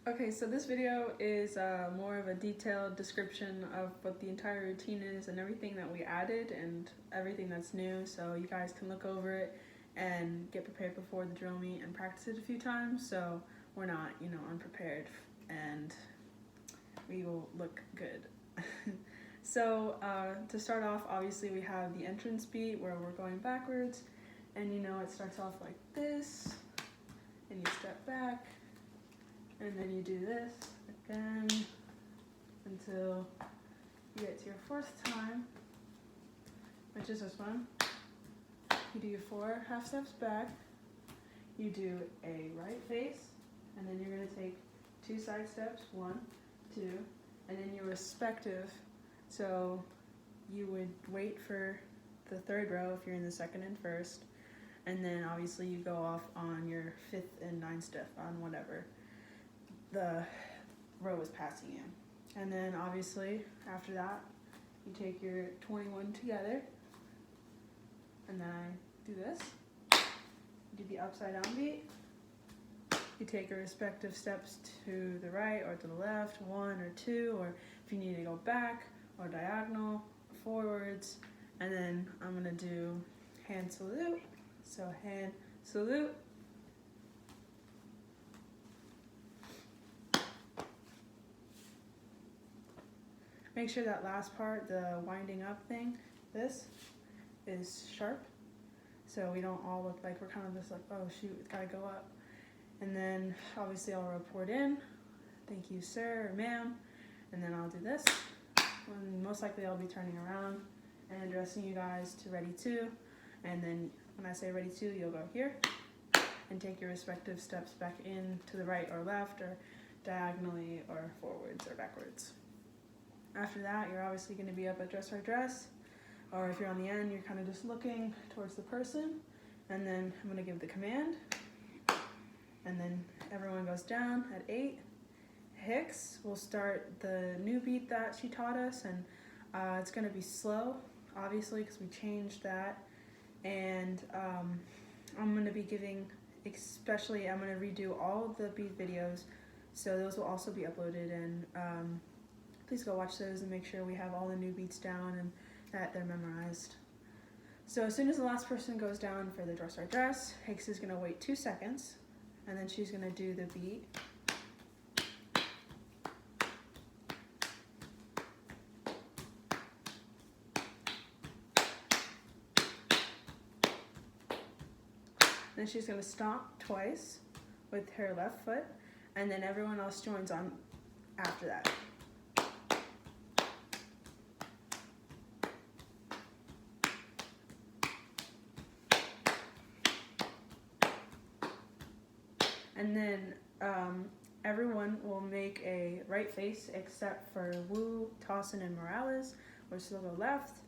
Okay, so this video is more of a detailed description of what the entire routine is and everything that we added and everything that's new, so you guys can look over it and get prepared before the drill meet and practice it a few times so we're not, unprepared and we will look good. So to start off, obviously we have the entrance beat where we're going backwards, and it starts off like this, and you step back, and then you do this again until you get to your fourth time, which is this one. You do your 4 half steps back, you do a right face, and then you're going to take 2 side steps, 1, 2, and then your respective. So you would wait for the 3rd row if you're in the 2nd and 1st, and then obviously you go off on your 5th and 9th step on whatever the row is passing you. And then obviously after that you take your 21 together, and then I do this. You do the upside down beat. You take your respective steps to the right or to the left, 1 or 2, or if you need to go back or diagonal or forwards. And then I'm gonna do hand salute. So hand salute. Make sure that last part, the winding up thing, this is sharp, so we don't all look like we're kind of just like, oh shoot, it's gotta go up. And then obviously I'll report in, thank you sir or ma'am, and then I'll do this. And most likely I'll be turning around and addressing you guys to ready 2, and then when I say ready 2, you'll go here and take your respective steps back in to the right or left or diagonally or forwards or backwards. After that, you're obviously going to be up at dress or dress, or if you're on the end, you're kind of just looking towards the person, and then I'm going to give the command, and then everyone goes down at 8. Hicks will start the new beat that she taught us, and it's going to be slow, obviously, because we changed that, and I'm going to be giving, especially, I'm going to redo all of the beat videos, so those will also be uploaded, and please go watch those and make sure we have all the new beats down and that they're memorized. So as soon as the last person goes down for the dress or dress, Hicks is going to wait 2 seconds, and then she's going to do the beat. Then she's going to stomp twice with her left foot, and then everyone else joins on after that. And then everyone will make a right face except for Wu, Tossin, and Morales, which will go left,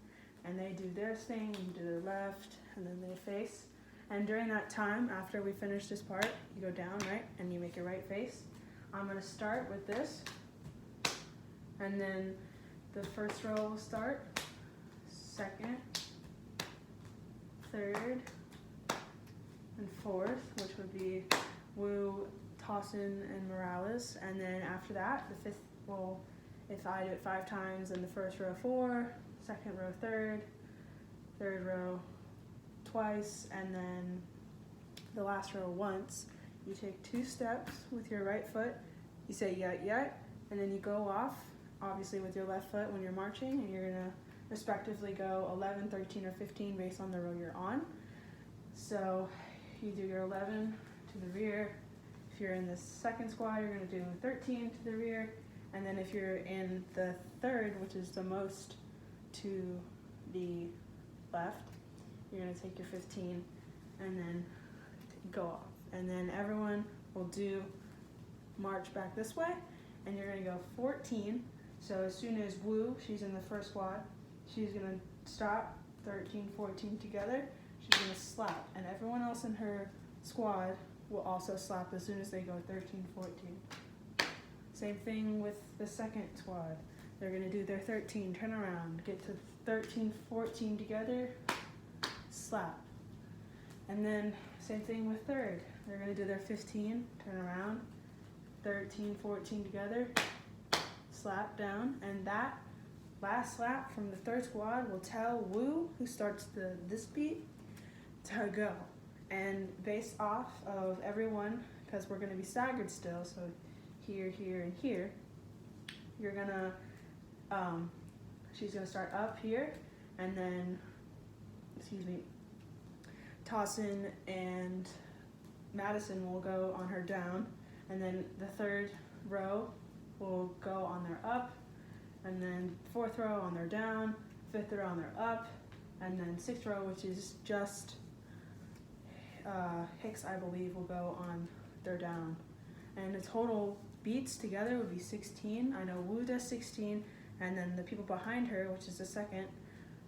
and they do their thing, you do their left, and then they face. And during that time, after we finish this part, you go down, right, and you make your right face. I'm going to start with this, and then the first row will start, 2nd, 3rd, and 4th, which would be Wu, Tossin, and Morales, and then after that, the 5th will, if I do it 5 times, then the first row 4, 2nd row 3rd, 3rd row twice, and then the last row once. You take 2 steps with your right foot, you say yet, yet, and then you go off, obviously with your left foot when you're marching, and you're gonna respectively go 11, 13, or 15 based on the row you're on. So you do your 11 to the rear. If you're in the 2nd squad, you're going to do 13 to the rear, and then if you're in the 3rd, which is the most to the left, you're going to take your 15 and then go off. And then everyone will do march back this way, and you're going to go 14. So as soon as Wu, she's in the 1st squad, she's going to stop 13, 14 together, she's going to slap, and everyone else in her squad will also slap as soon as they go 13, 14. Same thing with the 2nd squad. They're going to do their 13, turn around, get to 13, 14 together, slap. And then same thing with 3rd. They're going to do their 15, turn around, 13, 14 together, slap down, and that last slap from the third squad will tell Wu, who starts this beat, to go. And based off of everyone, because we're gonna be staggered still, so here, here, and here, you're gonna, she's gonna start up here, and then, Tossin and Madison will go on her down, and then the third row will go on their up, and then fourth row on their down, fifth row on their up, and then sixth row, which is just Hicks, I believe, will go on their down. And the total beats together would be 16. I know Wu does 16, and then the people behind her, which is the second,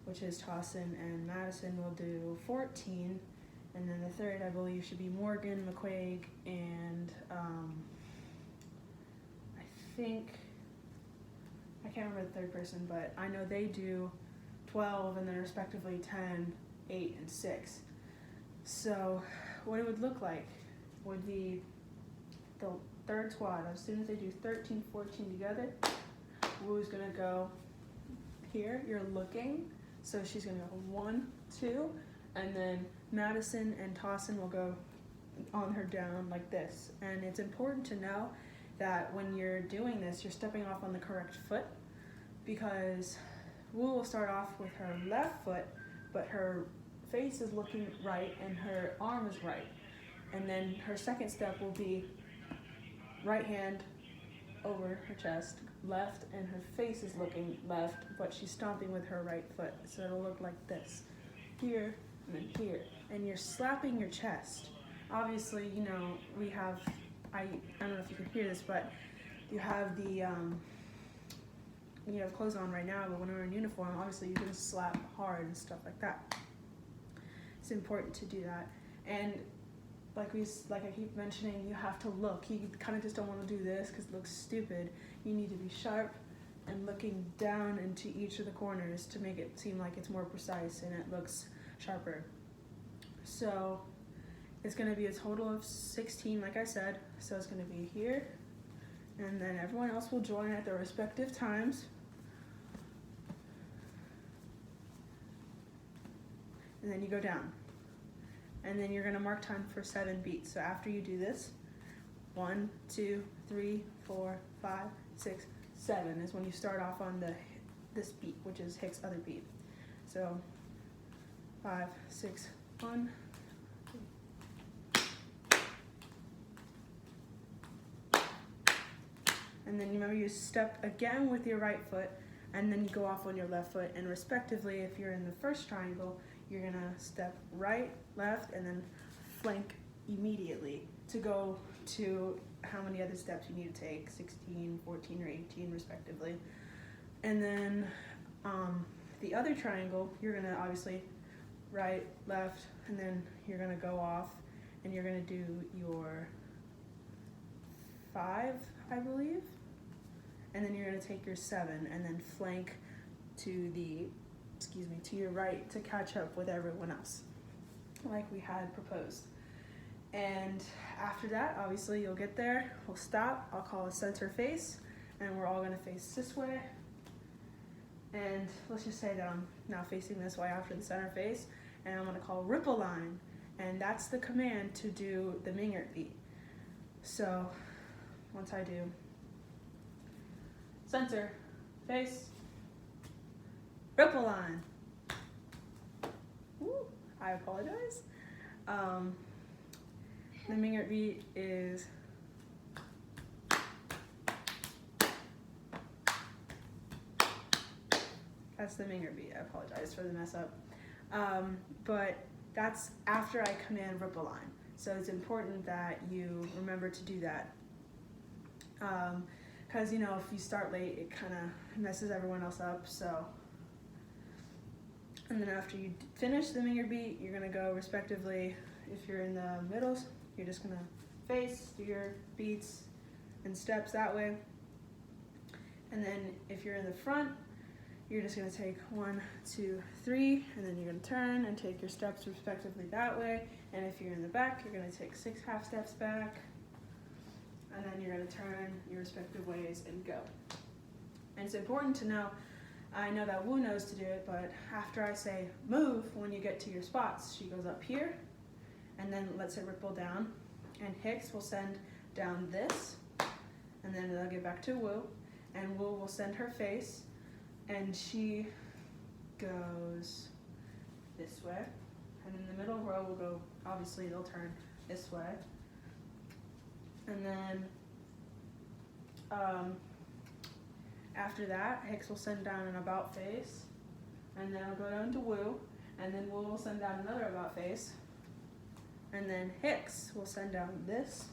which is Tossin and Madison, will do 14. And then the third, I believe, should be Morgan, McQuaig, and I can't remember the third person, but I know they do 12 and then respectively 10, 8, and 6. So what it would look like would be the third squad. As soon as they do 13, 14 together, Wu's gonna go here, you're looking, so she's gonna go 1, 2, and then Madison and Tossin will go on her down like this. And it's important to know that when you're doing this, you're stepping off on the correct foot, because Wu will start off with her left foot, but her face is looking right and her arm is right. And then her second step will be right hand over her chest, left, and her face is looking left, but she's stomping with her right foot. So it'll look like this, here, and then here. And you're slapping your chest. Obviously, you know, we have, I don't know if you can hear this, but you have the, you have clothes on right now, but when we're in uniform, obviously you can slap hard and stuff like that. It's important to do that. And like I keep mentioning, you have to look. You kind of just don't want to do this because it looks stupid. You need to be sharp and looking down into each of the corners to make it seem like it's more precise and it looks sharper. So it's going to be a total of 16, like I said. So it's going to be here, and then everyone else will join at their respective times. And then you go down. And then you're gonna mark time for 7 beats. So after you do this, 1, 2, 3, 4, 5, 6, 7 is when you start off on this beat, which is Hicks' other beat. So 5, 6, 1. And then remember you step again with your right foot, and then you go off on your left foot, and respectively, if you're in the first triangle, you're gonna step right, left, and then flank immediately to go to how many other steps you need to take, 16, 14, or 18 respectively. And then the other triangle, you're gonna obviously right, left, and then you're gonna go off, and you're gonna do your 5, I believe, and then you're gonna take your 7, and then flank to to your right to catch up with everyone else, like we had proposed. And after that, obviously you'll get there, we'll stop, I'll call a center face, and we're all gonna face this way. And let's just say that I'm now facing this way after the center face, and I'm gonna call ripple line, and that's the command to do the Mingert beat. So once I do center, face, ripple line. Woo, I apologize. The Mingert beat is that's the Mingert beat. I apologize for the mess up. But that's after I command ripple line. So it's important that you remember to do that. Because, you know, if you start late, it kind of messes everyone else up. So, and then after you finish the Mingert beat, you're going to go respectively. If you're in the middle, you're just going to face, do your beats and steps that way. And then if you're in the front, you're just going to take 1, 2, 3, and then you're going to turn and take your steps respectively that way. And if you're in the back, you're going to take 6 half steps back, and then you're going going to turn your respective ways and go. And it's important to know, I know that Wu knows to do it, but after I say move, when you get to your spots, she goes up here, and then lets it ripple down, and Hicks will send down this, and then they'll get back to Wu, and Wu will send her face, and she goes this way, and in the middle row will go, obviously they'll turn this way, and then after that, Hicks will send down an about face, and then it'll go down to Wu, and then Wu will send down another about face, and then Hicks will send down this,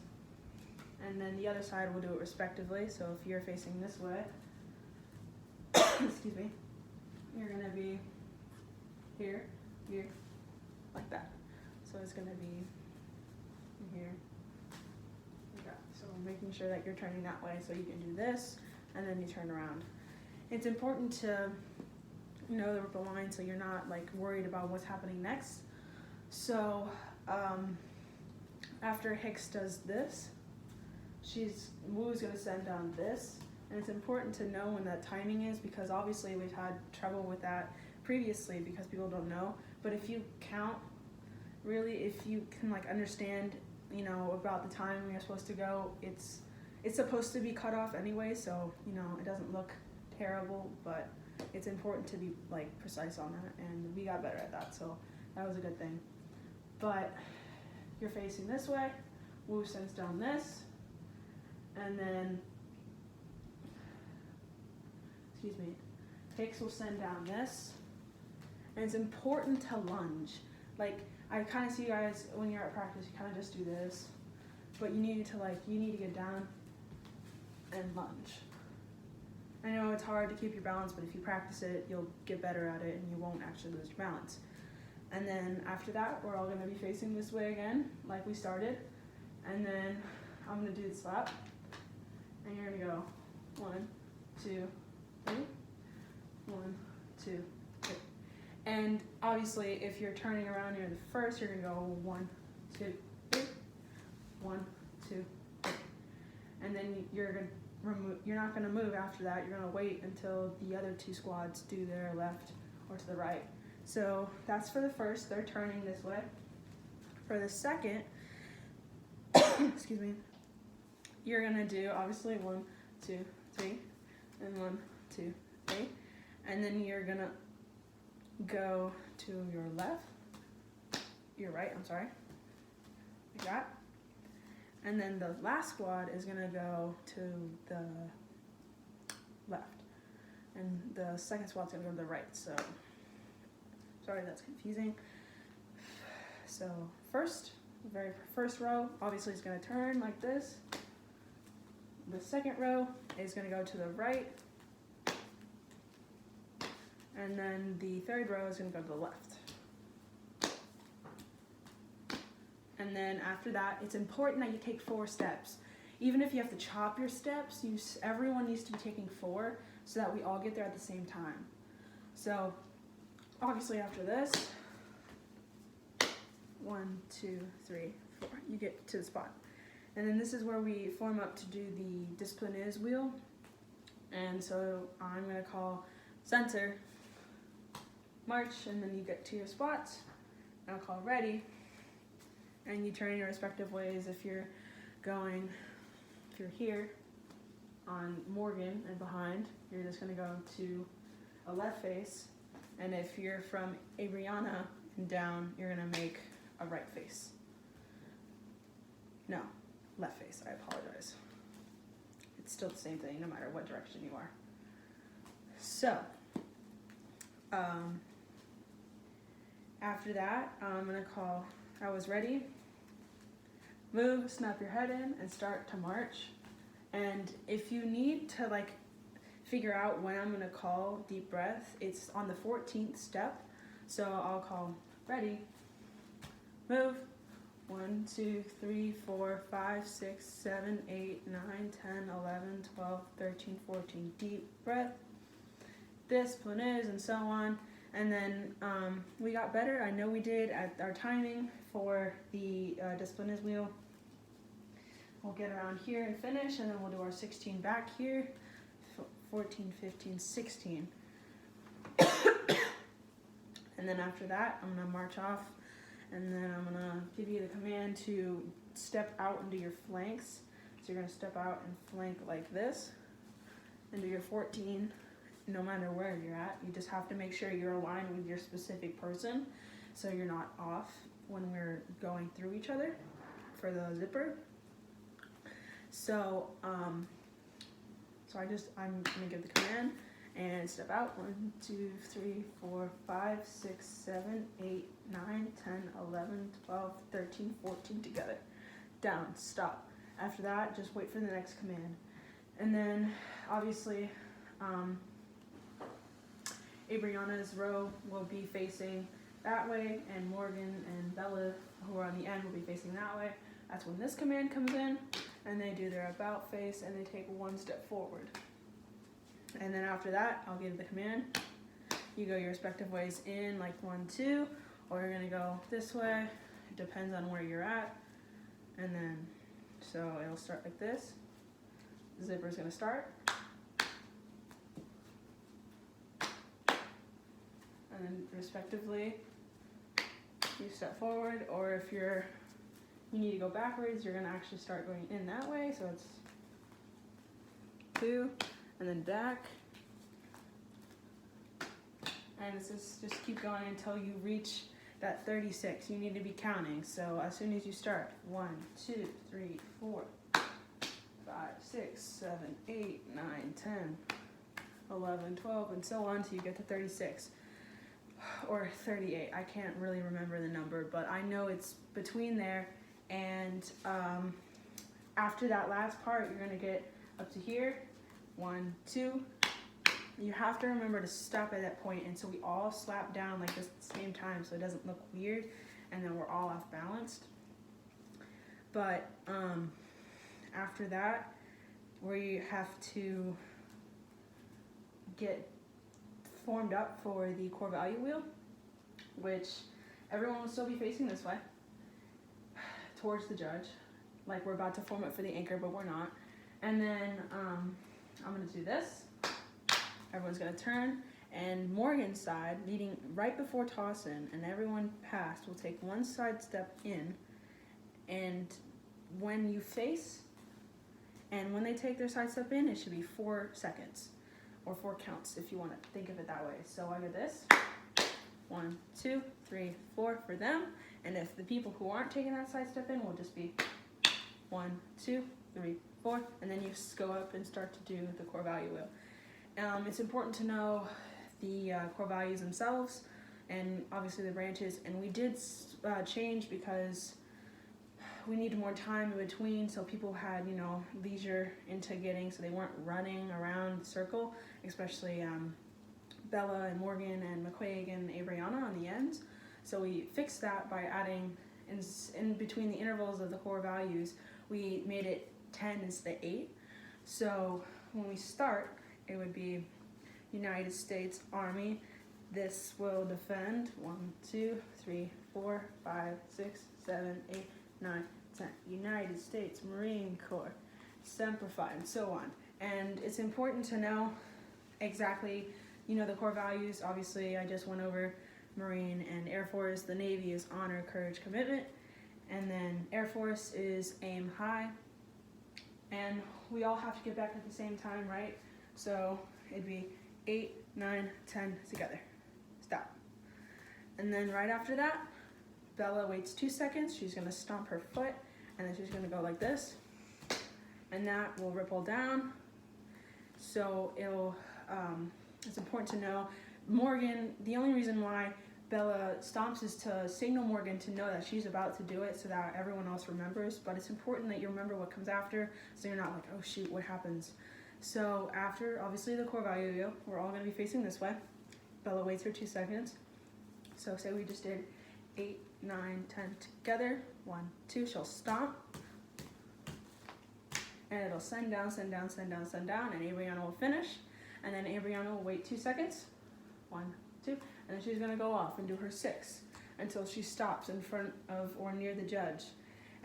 and then the other side will do it respectively. So if you're facing this way, excuse me, you're gonna be here, here, like that. So it's gonna be here, like that. So making sure that you're turning that way, so you can do this, and then you turn around. It's important to know the ripple line so you're not like worried about what's happening next. So after Hicks does this, Wu's gonna send down this, and it's important to know when that timing is, because obviously we've had trouble with that previously because people don't know. But if you count, really, if you can like understand, you know, about the time you're supposed to go, it's supposed to be cut off anyway, so you know it doesn't look terrible, but it's important to be like precise on that, and we got better at that, so that was a good thing. But you're facing this way, Wu sends down this, and then, excuse me, Hicks will send down this, and it's important to lunge. Like, I kind of see you guys, when you're at practice, you kind of just do this, but you need to get down and lunge. I know it's hard to keep your balance, but if you practice it, you'll get better at it and you won't actually lose your balance. And then after that, we're all gonna be facing this way again, like we started. And then I'm gonna do the slap, and you're gonna go 1, 2, 3, 1, 2, 3. And obviously, if you're turning around near the first, you're gonna go 1, 2, 3, 1, 2, 3. And then you're not gonna move after that. You're gonna wait until the other two squads do their left or to the right. So that's for the first, they're turning this way. For the second, excuse me, you're gonna do obviously 1, 2, 3, and 1, 2, 3. And then you're gonna go to your left, your right, I'm sorry, like that. And then the last squad is gonna go to the left. And the second squad's gonna go to the right, so, sorry that's confusing. So very first row, obviously is gonna turn like this. The second row is gonna go to the right. And then the third row is gonna go to the left. And then after that, it's important that you take 4 steps. Even if you have to chop your steps, everyone needs to be taking 4 so that we all get there at the same time. So obviously after this, 1, 2, 3, 4, you get to the spot. And then this is where we form up to do the disciplinaise wheel. And so I'm gonna call center, march, and then you get to your spots. I'll call ready, and you turn your respective ways. If you're here on Morgan and behind, you're just gonna go to a left face. And if you're from Adriana and down, you're gonna make a right face. No, left face, I apologize. It's still the same thing, no matter what direction you are. So, after that, I'm gonna call, I was ready. Move, snap your head in, and start to march. And if you need to like figure out when I'm gonna call deep breath, it's on the 14th step. So I'll call ready, move, 1, 2, 3, 4, 5, 6, 7, 8, 9, 10, 11, 12, 13, 14, deep breath, disciplinaise, and so on. And then we got better, I know we did, at our timing for the disciplinaise wheel. we'll get around here and finish, and then we'll do our 16 back here, 14, 15, 16. And then after that, I'm gonna march off, and then I'm gonna give you the command to step out and do your flanks. So you're gonna step out and flank like this, and do your 14, no matter where you're at. You just have to make sure you're aligned with your specific person, so you're not off when we're going through each other for the zipper. So, I'm gonna give the command and step out. 1, 2, 3, 4, 5, 6, 7, 8, 9, 10, 11, 12, 13, 14 together. Down, stop. After that, just wait for the next command. And then, obviously, Abriana's row will be facing that way, and Morgan and Bella, who are on the end, will be facing that way. That's when this command comes in, and they do their about face, and they take 1 step forward. And then after that, I'll give the command. You go your respective ways in, like 1, 2, or you're gonna go this way. It depends on where you're at. And then, so it'll start like this. The zipper's gonna start. And then respectively, you step forward, or if you need to go backwards, you're gonna actually start going in that way. So it's 2, and then back. And it's just keep going until you reach that 36. You need to be counting. So as soon as you start, 1, 2, 3, 4, 5, 6, 7, 8, 9, 10, 11, 12, and so on till you get to 36. Or 38, I can't really remember the number, but I know it's between there. And after that last part, you're gonna get up to here, 1, 2. You have to remember to stop at that point, and so we all slap down like this at the same time, so it doesn't look weird, and then we're all off balanced. But after that, we have to get formed up for the core value wheel, which everyone will still be facing this way towards the judge, like we're about to form it for the anchor, but we're not. And then I'm gonna do this. Everyone's gonna turn, and Morgan's side, leading right before toss in, and everyone past will take 1 side step in, and when you face, and when they take their side step in, it should be 4 seconds. Or 4 counts if you want to think of it that way. So I do this, 1, 2, 3, 4 for them. And if the people who aren't taking that side step in will just be 1, 2, 3, 4, and then you just go up and start to do the core value wheel. It's important to know the core values themselves, and obviously the branches. And we did change because we needed more time in between, so people had, leisure into getting, so they weren't running around the circle, especially Bella and Morgan and McQuaig and Abriana on the ends. So we fixed that by adding, in between the intervals of the core values, we made it 10 instead of 8. So when we start, it would be United States Army. This will defend 1, 2, 3, 4, 5, 6, 7, 8, 9, 10. United States Marine Corps, Semper Fi, and so on. And it's important to know exactly, the core values. Obviously, I just went over Marine and Air Force. The Navy is honor, courage, commitment. And then Air Force is aim high. And we all have to get back at the same time, right? So it'd be 8, 9, 10 together. Stop. And then right after that, Bella waits 2 seconds. She's gonna stomp her foot, and then she's gonna go like this, and that will ripple down. So it's important to know, Morgan, the only reason why Bella stomps is to signal Morgan to know that she's about to do it, so that everyone else remembers. But it's important that you remember what comes after, so you're not like, oh shoot, what happens? So after, obviously, the core value wheel, we're all gonna be facing this way. Bella waits her 2 seconds. So say we just did 8, 9, 10 together. 1, 2, she'll stomp. And it'll send down, send down, send down, send down, and Abriana will finish. And then Abriana will wait 2 seconds. 1, 2, and then she's gonna go off and do her 6 until she stops in front of or near the judge.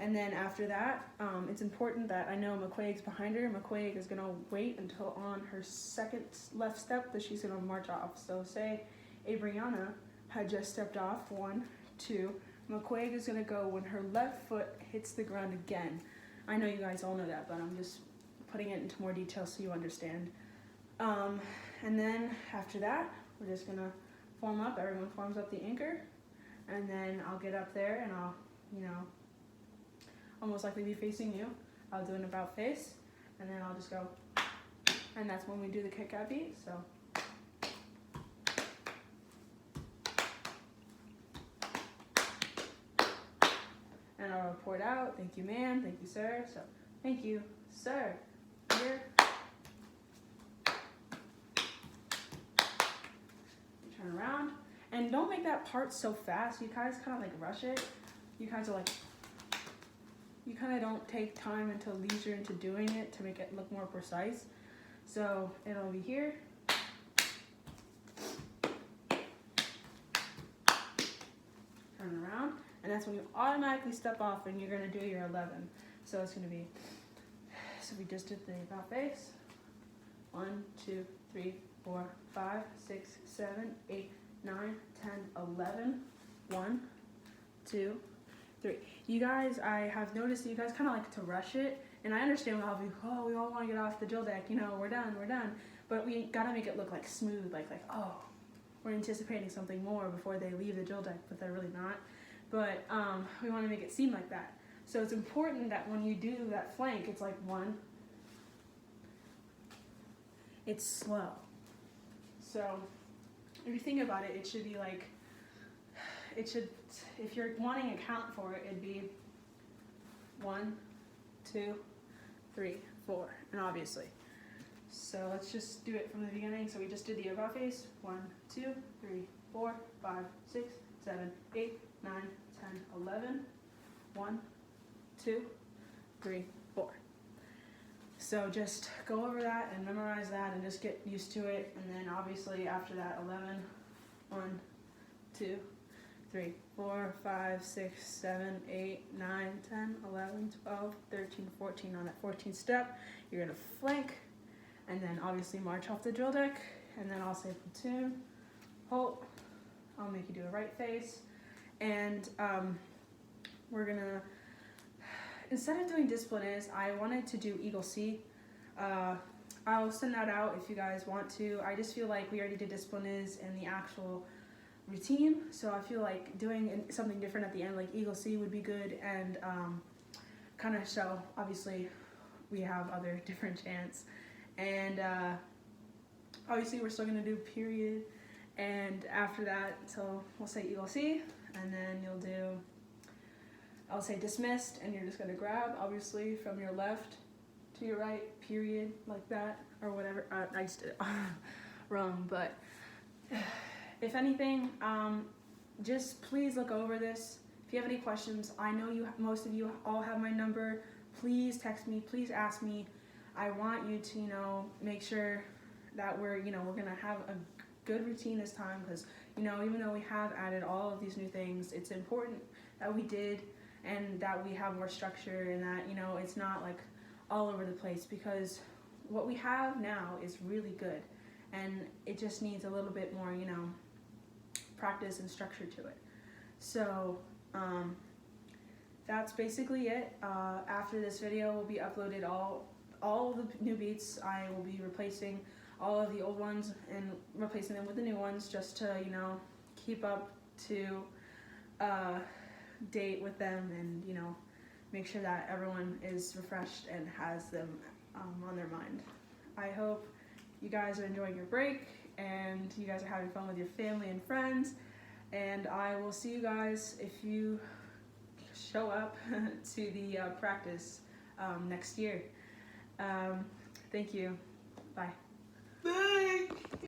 And then after that, it's important that I know McQuaig's behind her. McQuaig is gonna wait until on her second left step that she's gonna march off. So say Abriana had just stepped off, 1, 2. McQuaig is gonna go when her left foot hits the ground again. I know you guys all know that, but I'm just putting it into more detail so you understand. And then after that, we're just gonna form up. Everyone forms up the anchor, and then I'll get up there and I'll, almost likely be facing you. I'll do an about face, and then I'll just go, and that's when we do the kick out beat. So. And I'll report out, thank you ma'am, thank you sir. So, thank you sir, here. Turn around, and don't make that part so fast. You guys kind of like rush it. You guys are like, you kind of don't take time until leisure into doing it to make it look more precise. So it'll be here. Turn around, and that's when you automatically step off and you're gonna do your 11. So it's gonna be, so we just did the about face. 1, 2, 3, 4, 5, 6, 7, 8, 9, 10, 11. 1, 2, 3. You guys, I have noticed that you guys kind of like to rush it, and I understand how we all want to get off the drill deck, we're done, but we gotta make it look like smooth, like oh, we're anticipating something more before they leave the drill deck, but they're really not. But we want to make it seem like that. So it's important that when you do that flank, it's like 1. It's slow. So if you think about it, it should be like, if you're wanting a count for it, it'd be 1, 2, 3, 4, and obviously. So let's just do it from the beginning. So we just did the about face. 1, 2, 3, 4, 5, 6, 7, 8, 9, 10, 11. 1, 2, 3, 4. So just go over that and memorize that and just get used to it. And then obviously after that, 11, 1, 2, 3, 4, 5, 6, 7, 8, 9, 10, 11, 12, 13, 14. On that 14th step, you're gonna flank, and then obviously march off the drill deck, and then I'll say platoon, halt, I'll make you do a right face, and we're gonna, instead of doing discipline is, I wanted to do Eagle C. I'll send that out if you guys want to. I just feel like we already did discipline is in the actual routine, so I feel like doing something different at the end, like Eagle C would be good, and kind of show, obviously, we have other different chants. And obviously we're still gonna do period, and after that, so we'll say Eagle C, and then you'll do, I'll say dismissed, and you're just gonna grab, obviously, from your left to your right, period, like that, or whatever. I just did it wrong, but if anything, just please look over this. If you have any questions, I know most of you all have my number. Please text me, please ask me. I want you to, make sure that we're gonna have a good routine this time, because, even though we have added all of these new things, it's important that we did, and that we have more structure, and that, it's not like all over the place, because what we have now is really good, and it just needs a little bit more, practice and structure to it. So that's basically it. After this video will be uploaded, all the new beats. I will be replacing all of the old ones and replacing them with the new ones, just to keep up to date with them, and make sure that everyone is refreshed and has them on their mind. I hope you guys are enjoying your break, and you guys are having fun with your family and friends, and I will see you guys if you show up to the practice next year. Thank you. Bye.